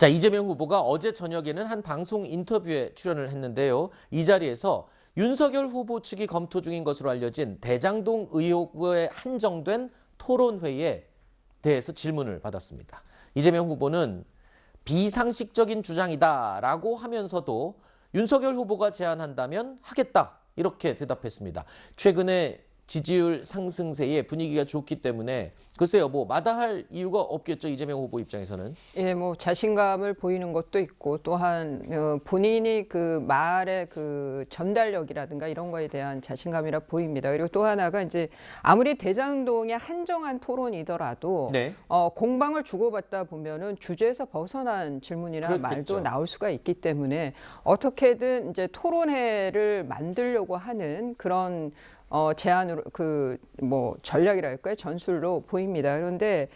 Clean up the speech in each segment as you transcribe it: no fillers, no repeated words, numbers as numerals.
자, 이재명 후보가 어제 저녁에는 한 방송 인터뷰에 출연을 했는데요. 이 자리에서 윤석열 후보 측이 검토 중인 것으로 알려진 대장동 의혹에 한정된 토론회에 대해서 질문을 받았습니다. 이재명 후보는 비상식적인 주장이다라고 하면서도 윤석열 후보가 제안한다면 하겠다 이렇게 대답했습니다. 최근에 지지율 상승세에 분위기가 좋기 때문에 글쎄요, 뭐 마다할 이유가 없겠죠. 이재명 후보 입장에서는. 예, 뭐 자신감을 보이는 것도 있고 또한 본인이 그 말의 그 전달력이라든가 이런 거에 대한 자신감이라 보입니다. 그리고 또 하나가 이제 아무리 대장동의 한정한 토론이더라도 네. 공방을 주고받다 보면은 주제에서 벗어난 질문이나 그렇겠죠. 말도 나올 수가 있기 때문에 어떻게든 이제 토론회를 만들려고 하는 그런 제안으로 뭐 전략이랄까요? 전술로 보입니다. 그런데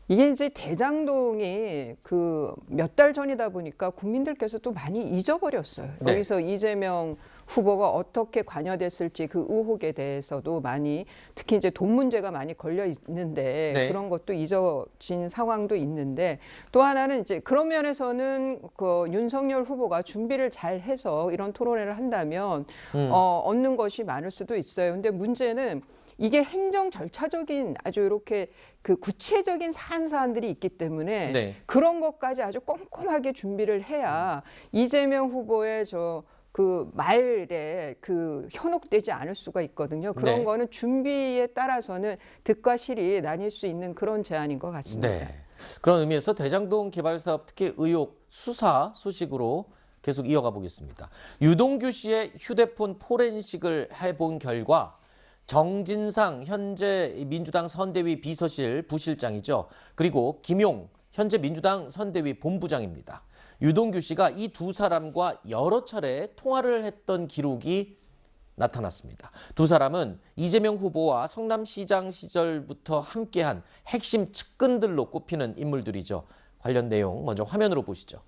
이게 이제 대장동이 그 몇 달 전이다 보니까 국민들께서 또 많이 잊어버렸어요. 네. 여기서 이재명 후보가 어떻게 관여됐을지 그 의혹에 대해서도 많이 특히 이제 돈 문제가 많이 걸려 있는데 네. 그런 것도 잊어진 상황도 있는데 또 하나는 이제 그런 면에서는 그 윤석열 후보가 준비를 잘 해서 이런 토론회를 한다면 얻는 것이 많을 수도 있어요. 근데 문제는 이게 행정 절차적인 아주 이렇게 그 구체적인 사안들이 있기 때문에 네. 그런 것까지 아주 꼼꼼하게 준비를 해야 이재명 후보의 그 말에 그 현혹되지 않을 수가 있거든요. 그런 네. 거는 준비에 따라서는 득과 실이 나뉠 수 있는 그런 제안인 것 같습니다. 네. 그런 의미에서 대장동 개발 사업 특혜 의혹 수사 소식으로 계속 이어가 보겠습니다. 유동규 씨의 휴대폰 포렌식을 해본 결과 정진상 현재 민주당 선대위 비서실 부실장이죠. 그리고 김용 현재 민주당 선대위 본부장입니다. 유동규 씨가 이 두 사람과 여러 차례 통화를 했던 기록이 나타났습니다. 두 사람은 이재명 후보와 성남시장 시절부터 함께한 핵심 측근들로 꼽히는 인물들이죠. 관련 내용 먼저 화면으로 보시죠.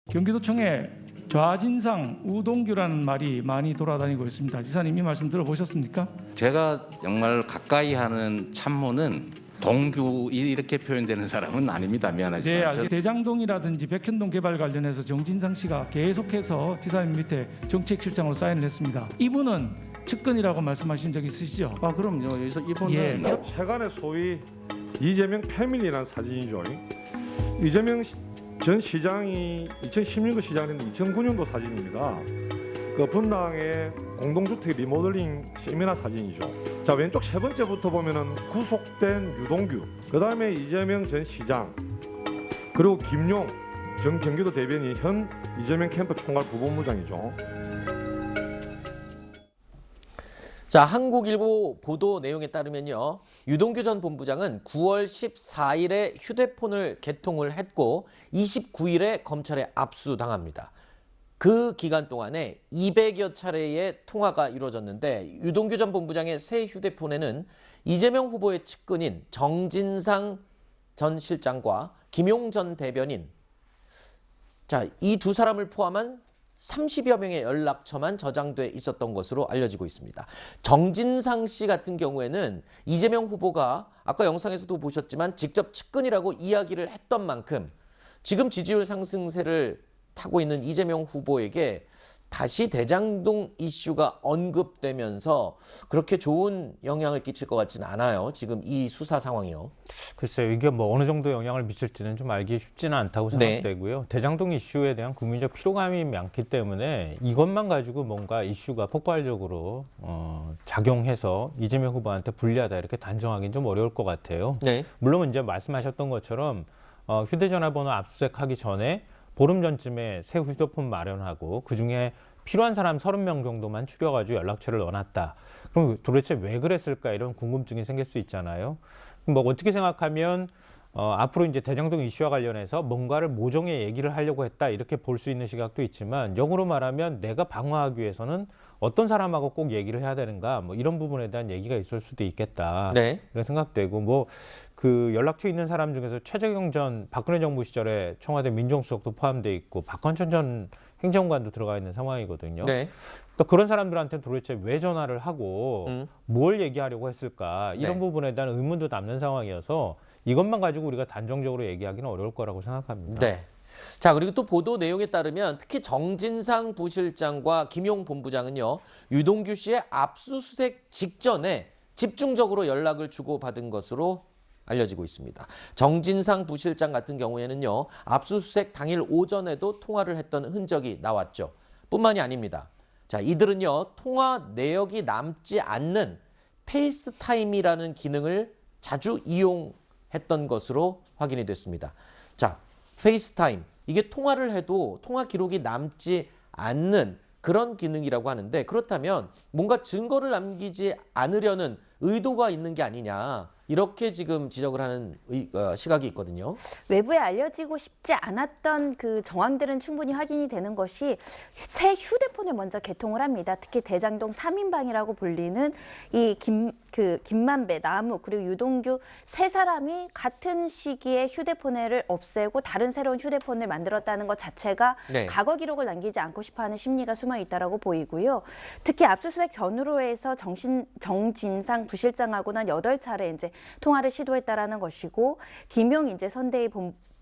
경기도청에 좌진상 우동규라는 말이 많이 돌아다니고 있습니다. 지사님 이 말씀 들어보셨습니까? 제가 정말 가까이 하는 참모는 동규 이렇게 표현되는 사람은 아닙니다. 미안하지만. 네, 대장동이라든지 백현동 개발 관련해서 정진상 씨가 계속해서 지사님 밑에 정책실장으로 사인을 했습니다. 이분은 측근이라고 말씀하신 적 있으시죠? 아 그럼요. 여기서 이분은 예. 세간의 소위 이재명 패밀리라는 사진이죠. 이재명 전 시장이 2016년 시장을 했는데 2009년도 사진입니다. 그 분당의 공동주택 리모델링 세미나 사진이죠. 자, 왼쪽 세 번째부터 보면은 구속된 유동규, 그 다음에 이재명 전 시장, 그리고 김용 전 경기도 대변인 현 이재명 캠프 총괄 부본부장이죠. 자, 한국일보 보도 내용에 따르면요. 유동규 전 본부장은 9월 14일에 휴대폰을 개통을 했고 29일에 검찰에 압수당합니다. 그 기간 동안에 200여 차례의 통화가 이루어졌는데 유동규 전 본부장의 새 휴대폰에는 이재명 후보의 측근인 정진상 전 실장과 김용 전 대변인, 자, 이 두 사람을 포함한 30여 명의 연락처만 저장돼 있었던 것으로 알려지고 있습니다. 정진상 씨 같은 경우에는 이재명 후보가 아까 영상에서도 보셨지만 직접 측근이라고 이야기를 했던 만큼 지금 지지율 상승세를 타고 있는 이재명 후보에게 다시 대장동 이슈가 언급되면서 그렇게 좋은 영향을 끼칠 것 같지는 않아요. 지금 이 수사 상황이요. 글쎄요, 이게 뭐 어느 정도 영향을 미칠지는 좀 알기 쉽지는 않다고 생각되고요. 네. 대장동 이슈에 대한 국민적 피로감이 많기 때문에 이것만 가지고 뭔가 이슈가 폭발적으로 작용해서 이재명 후보한테 불리하다 이렇게 단정하기는 좀 어려울 것 같아요. 네. 물론 이제 말씀하셨던 것처럼 휴대전화번호 압수수색하기 전에 보름 전쯤에 새 휴대폰 마련하고 그중에 필요한 사람 30명 정도만 추려가지고 연락처를 넣어놨다. 그럼 도대체 왜 그랬을까 이런 궁금증이 생길 수 있잖아요. 뭐 어떻게 생각하면 앞으로 이제 대장동 이슈와 관련해서 뭔가를 모종의 얘기를 하려고 했다 이렇게 볼 수 있는 시각도 있지만 역으로 말하면 내가 방어하기 위해서는 어떤 사람하고 꼭 얘기를 해야 되는가 뭐 이런 부분에 대한 얘기가 있을 수도 있겠다. 네. 이런 생각되고 뭐 그 연락처 있는 사람 중에서 최재경 전 박근혜 정부 시절에 청와대 민정수석도 포함돼 있고 박헌천 전 행정관도 들어가 있는 상황이거든요. 네. 그러니까 그런 사람들한테 도대체 왜 전화를 하고 뭘 얘기하려고 했을까 이런 네. 부분에 대한 의문도 남는 상황이어서 이것만 가지고 우리가 단정적으로 얘기하기는 어려울 거라고 생각합니다. 네. 자, 그리고 또 보도 내용에 따르면 특히 정진상 부실장과 김용 본부장은요, 유동규 씨의 압수수색 직전에 집중적으로 연락을 주고받은 것으로 알려지고 있습니다. 정진상 부실장 같은 경우에는요, 압수수색 당일 오전에도 통화를 했던 흔적이 나왔죠. 뿐만이 아닙니다. 자, 이들은요, 통화 내역이 남지 않는 페이스타임이라는 기능을 자주 이용했던 것으로 확인이 됐습니다. 자, 페이스타임, 이게 통화를 해도 통화 기록이 남지 않는 그런 기능이라고 하는데, 그렇다면 뭔가 증거를 남기지 않으려는 의도가 있는 게 아니냐, 이렇게 지금 지적을 하는 시각이 있거든요. 외부에 알려지고 싶지 않았던 그 정황들은 충분히 확인이 되는 것이 새 휴대폰을 먼저 개통을 합니다. 특히 대장동 3인방이라고 불리는 이 김만배, 남욱 그리고 유동규 세 사람이 같은 시기에 휴대폰을 없애고 다른 새로운 휴대폰을 만들었다는 것 자체가 네. 과거 기록을 남기지 않고 싶어하는 심리가 숨어 있다라고 보이고요. 특히 압수수색 전후로 해서 정진상 부실장하고는 8차례 이제 통화를 시도했다라는 것이고, 김용 이제 선대위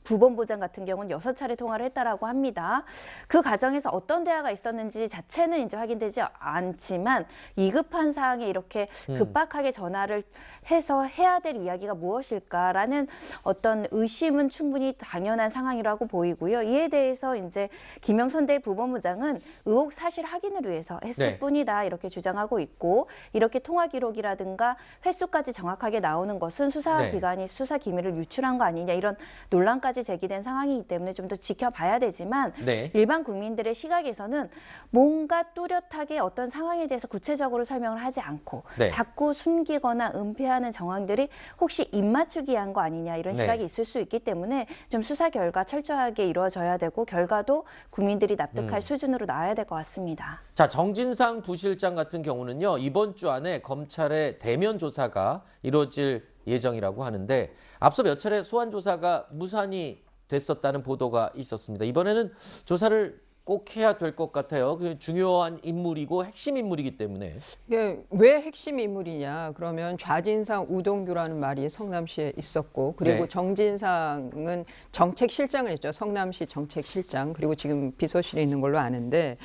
부본부장 같은 경우는 6차례 통화를 했다라고 합니다. 그 과정에서 어떤 대화가 있었는지 자체는 이제 확인되지 않지만 위급한 사항에 이렇게 급박하게 전화를 해서 해야 될 이야기가 무엇일까라는 어떤 의심은 충분히 당연한 상황이라고 보이고요. 이에 대해서 이제 김영선대 부본부장은 의혹 사실 확인을 위해서 했을 네. 뿐이다 이렇게 주장하고 있고, 이렇게 통화 기록이라든가 횟수까지 정확하게 나오는 것은 수사기관이 수사 기밀을 유출한 거 아니냐 이런 논란까지 제기된 상황이기 때문에 좀 더 지켜봐야 되지만 네. 일반 국민들의 시각에서는 뭔가 뚜렷하게 어떤 상황에 대해서 구체적으로 설명을 하지 않고 네. 자꾸 숨기거나 은폐하는 정황들이 혹시 입맞추기 한 거 아니냐 이런 시각이 네. 있을 수 있기 때문에 좀 수사 결과 철저하게 이루어져야 되고 결과도 국민들이 납득할 수준으로 나와야 될 것 같습니다. 자, 정진상 부실장 같은 경우는요, 이번 주 안에 검찰의 대면 조사가 이루어질 예정이라고 하는데, 앞서 몇 차례 소환 조사가 무산이 됐었다는 보도가 있었습니다. 이번에는 조사를 꼭 해야 될 것 같아요. 중요한 인물이고 핵심 인물이기 때문에. 이게 왜 핵심 인물이냐? 그러면 좌진상 우동규라는 말이 성남시에 있었고, 그리고 네. 정진상은 정책실장을 했죠. 성남시 정책실장. 그리고 지금 비서실에 있는 걸로 아는데,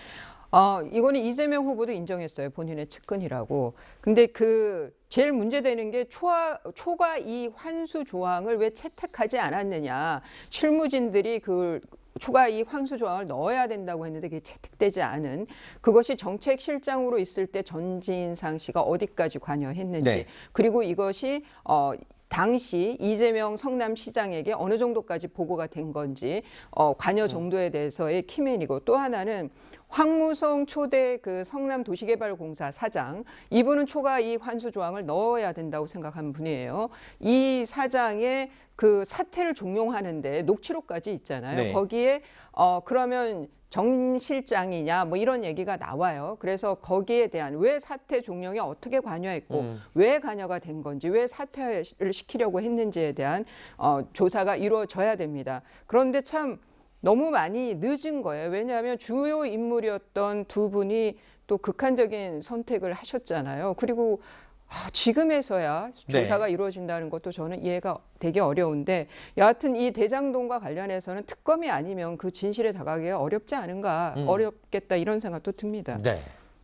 이거는 이재명 후보도 인정했어요. 본인의 측근이라고. 근데 제일 문제되는 게 초과 이 환수 조항을 왜 채택하지 않았느냐. 실무진들이 초과 이 환수 조항을 넣어야 된다고 했는데 그게 채택되지 않은, 그것이 정책실장으로 있을 때 전진상 씨가 어디까지 관여했는지, 네. 그리고 이것이 당시 이재명 성남시장에게 어느 정도까지 보고가 된 건지, 관여 정도에 대해서의 키맨이고, 또 하나는 황무성 초대 그 성남도시개발공사 사장, 이분은 초과 이익 환수 조항을 넣어야 된다고 생각하는 분이에요. 이 사장의 그 사퇴를 종용하는데 녹취록까지 있잖아요. 네. 거기에 그러면 정 실장이냐 뭐 이런 얘기가 나와요. 그래서 거기에 대한 왜 사퇴 종용에 어떻게 관여했고 왜 관여가 된 건지, 왜 사퇴를 시키려고 했는지에 대한 조사가 이루어져야 됩니다. 그런데 참 너무 많이 늦은 거예요. 왜냐하면 주요 인물이었던 두 분이 또 극한적인 선택을 하셨잖아요. 그리고 지금에서야 조사가 이루어진다는 것도 저는 이해가 되게 어려운데, 여하튼 이 대장동과 관련해서는 특검이 아니면 그 진실에 다가가기가 어렵지 않은가, 어렵겠다 이런 생각도 듭니다. 네.